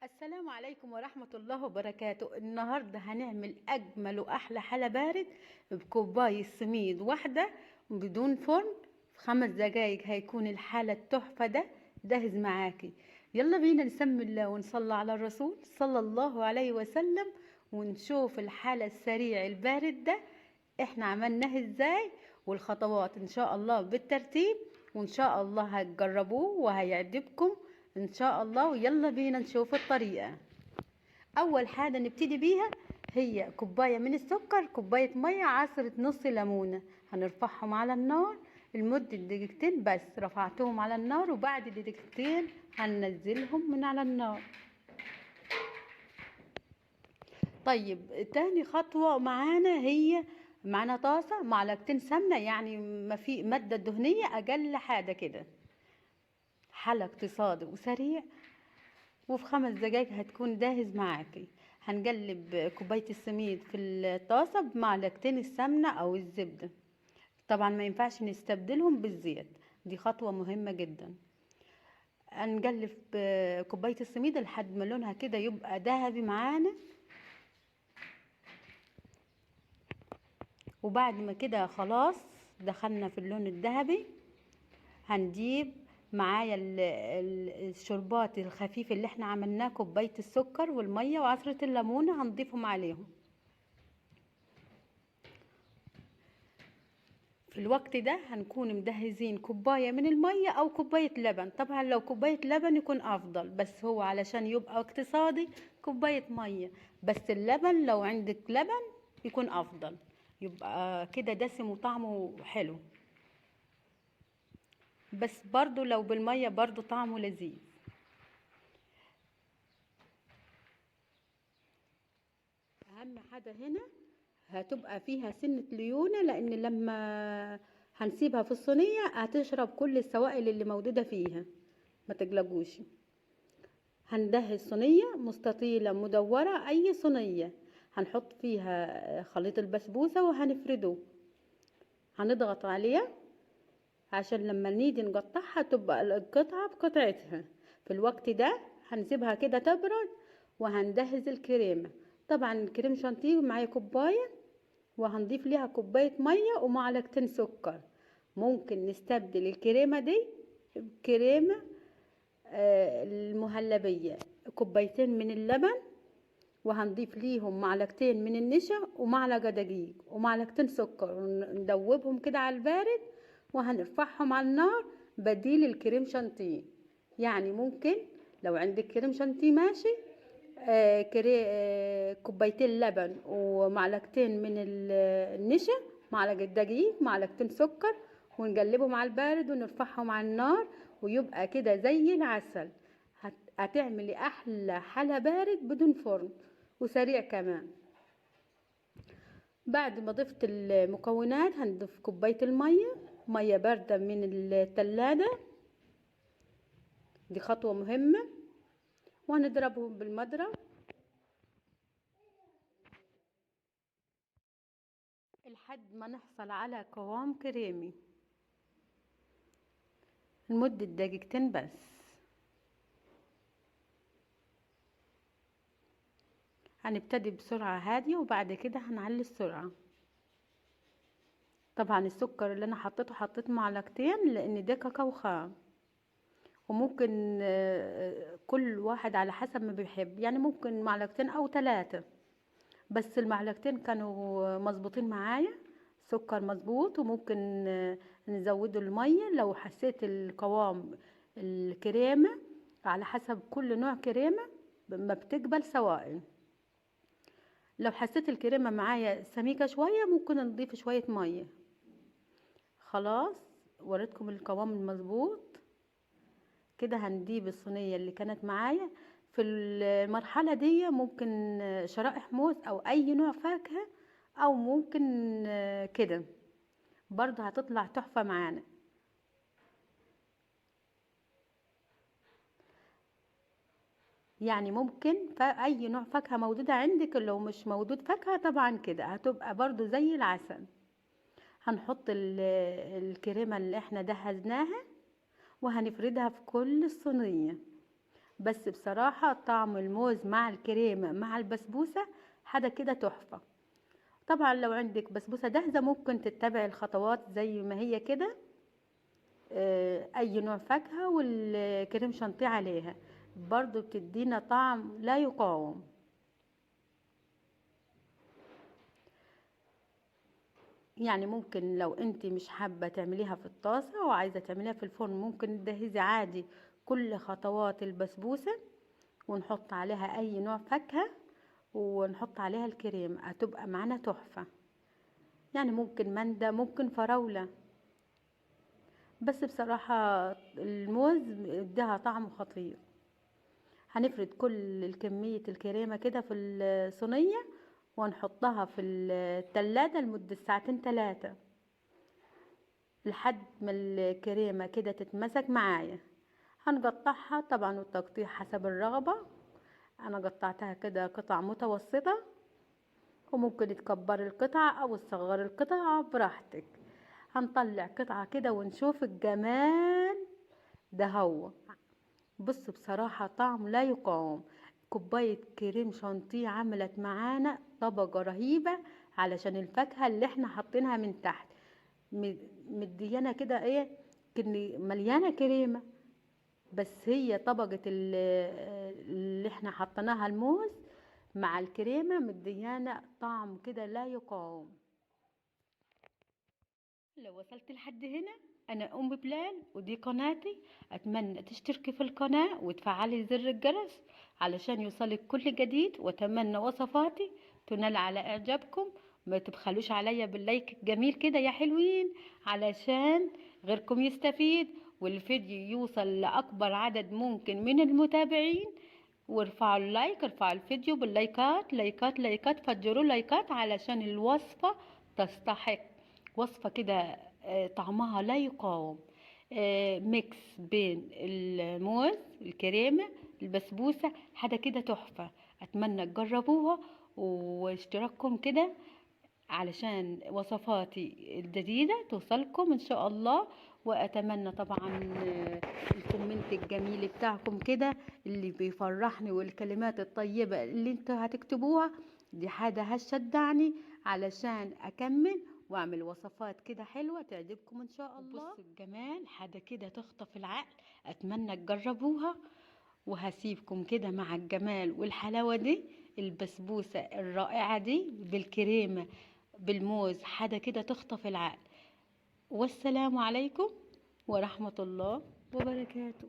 السلام عليكم ورحمة الله وبركاته. النهاردة هنعمل أجمل وأحلى حلا بارد بكوباية سميد واحدة بدون فرن. في 5 دقايق هيكون الحالة التحفة ده جاهز معاكي. يلا بينا نسمي الله ونصلي على الرسول صلى الله عليه وسلم ونشوف الحالة السريع البارد ده احنا عملناه ازاي، والخطوات ان شاء الله بالترتيب، وان شاء الله هتجربوه وهيعجبكم ان شاء الله. ويلا بينا نشوف الطريقة. اول حاجة نبتدي بيها هي كوباية من السكر، كوباية مية، عصرة نص ليمونة. هنرفعهم على النار لمدة دقيقتين بس. رفعتهم على النار وبعد دقيقتين هننزلهم من على النار. طيب تاني خطوة معانا هي معانا طاسة، معلقتين سمنة، يعني ما في مادة دهنية أقل حاجة كده. حلا اقتصادي وسريع وفي 5 دقايق هتكون جاهز معاكي. هنقلب كوباية السميد في الطاسة بمعلقتين السمنة أو الزبدة. طبعا ما ينفعش نستبدلهم بالزيت، دي خطوة مهمة جدا. هنقلب كوباية السميد لحد ما لونها كده يبقى ذهبي معانا. وبعد ما كده خلاص دخلنا في اللون الذهبي، هنجيب معايا الشربات الخفيف اللي احنا عملناه، كوباية السكر والمية وعصرة الليمونة هنضيفهم عليهم. في الوقت ده هنكون مجهزين كوباية من المية او كوباية لبن. طبعا لو كوباية لبن يكون افضل، بس هو علشان يبقى اقتصادي كوباية مية. بس اللبن لو عندك لبن يكون افضل، يبقى كده دسم وطعمه حلو. بس برضو لو بالمية برضو طعمه لذيذ. اهم حاجة هنا هتبقى فيها سنة ليونة، لان لما هنسيبها في الصينية هتشرب كل السوائل اللي موجودة فيها، ما تقلقوش. هندهن صينية مستطيلة مدورة، اي صينية هنحط فيها خليط البسبوسة وهنفرده. هنضغط عليها عشان لما نيجي نقطعها تبقى القطعة بقطعتها. في الوقت ده هنسيبها كده تبرد وهندهز الكريمة. طبعا الكريم شانتيه معايا كوباية، وهنضيف ليها كوباية مية ومعلقتين سكر. ممكن نستبدل الكريمة دي بكريمة المهلبية. كوبايتين من اللبن وهنضيف ليهم معلقتين من النشا ومعلقة دقيق ومعلقتين سكر وندوبهم كده على البارد، وهنرفعهم على النار بديل الكريم شانتيه. يعني ممكن لو عندك كريم شانتيه ماشي، كوبايتين لبن ومعلقتين من النشا، معلقة دقيق، معلقتين سكر، ونقلبهم على البارد ونرفعهم على النار ويبقى كده زي العسل. هتعملي احلى حلا بارد بدون فرن وسريع كمان. بعد ما ضفت المكونات هنضيف كوباية المية، مية باردة من التلاجة، دي خطوة مهمة. وهنضربهم بالمضرب لحد ما نحصل على قوام كريمي لمدة دقيقتين بس. هنبتدي بسرعة هادية وبعد كده هنعلي السرعة. طبعا السكر اللي انا حطيت معلقتين لان ده كاكاو خام، وممكن كل واحد على حسب ما بيحب، يعني ممكن معلقتين او 3. بس المعلقتين كانوا مظبوطين معايا، سكر مظبوط. وممكن نزوده المية لو حسيت القوام الكريمة، على حسب كل نوع كريمة ما بتقبل سوائل. لو حسيت الكريمة معايا سميكة شوية ممكن نضيف شوية مية. خلاص وريتكم القوام المظبوط كده. هنجيب الصينية اللي كانت معايا في المرحلة دي، ممكن شرائح موز او اي نوع فاكهة، او ممكن كده برضه هتطلع تحفة معانا. يعني ممكن اي نوع فاكهة موجودة عندك، لو مش موجود فاكهة طبعا كده هتبقى برضه زي العسل. هنحط الكريمة اللي احنا دهزناها وهنفردها في كل الصينية. بس بصراحة طعم الموز مع الكريمة مع البسبوسة حاجة كده تحفة. طبعا لو عندك بسبوسة جاهزة ممكن تتبع الخطوات زي ما هي كده. اي نوع فاكهة والكريم شانتيه عليها برضو بتدينا طعم لا يقاوم. يعني ممكن لو انت مش حابة تعمليها في الطاسة وعايزة تعمليها في الفرن ممكن تجهزي عادي كل خطوات البسبوسة ونحط عليها اي نوع فاكهة ونحط عليها الكريم هتبقى معانا تحفة. يعني ممكن مانجا ممكن فراولة، بس بصراحة الموز اداها طعم خطير. هنفرد كل كمية الكريمة كده في الصينية ونحطها في التلاجة لمدة ساعتين 3 لحد ما الكريمة كده تتمسك معايا. هنقطعها طبعا والتقطيع حسب الرغبة. انا قطعتها كده قطع متوسطة وممكن تكبر القطعة او تصغر القطعة براحتك. هنطلع قطعة كده ونشوف الجمال ده. هو بص بصراحة طعم لا يقاوم. كوباية كريم شانتيه عملت معانا طبقة رهيبة علشان الفاكهة اللي احنا حاطينها من تحت مديانة كده ايه كني مليانة كريمة. بس هي طبقة اللي احنا حطيناها الموز مع الكريمة مديانة طعم كده لا يقاوم. لو وصلت لحد هنا انا ام بلال ودي قناتي. اتمنى تشتركي في القناة وتفعلي زر الجرس علشان يوصلك كل جديد، واتمنى وصفاتي تنال على اعجابكم. ما تبخلوش عليا باللايك الجميل كده يا حلوين علشان غيركم يستفيد والفيديو يوصل لاكبر عدد ممكن من المتابعين. وارفعوا اللايك، ارفعوا الفيديو باللايكات، لايكات لايكات، فجروا لايكات علشان الوصفة تستحق. وصفة كده طعمها لا يقاوم. ميكس بين الموز الكريمة البسبوسة حاجة كده تحفة. اتمنى تجربوها واشتراككم كده علشان وصفاتي الجديدة توصلكم ان شاء الله. واتمنى طبعا الكومنت الجميل بتاعكم كده اللي بيفرحني والكلمات الطيبة اللي انتوا هتكتبوها دي حاجة هتشجعني علشان اكمل واعمل وصفات كده حلوة تعجبكم ان شاء الله. بصوا الجمال حاجة كده تخطف العقل. اتمنى تجربوها وهسيبكم كده مع الجمال والحلاوة دي. البسبوسة الرائعة دي بالكريمة بالموز حاجة كده تخطف العقل. والسلام عليكم ورحمة الله وبركاته.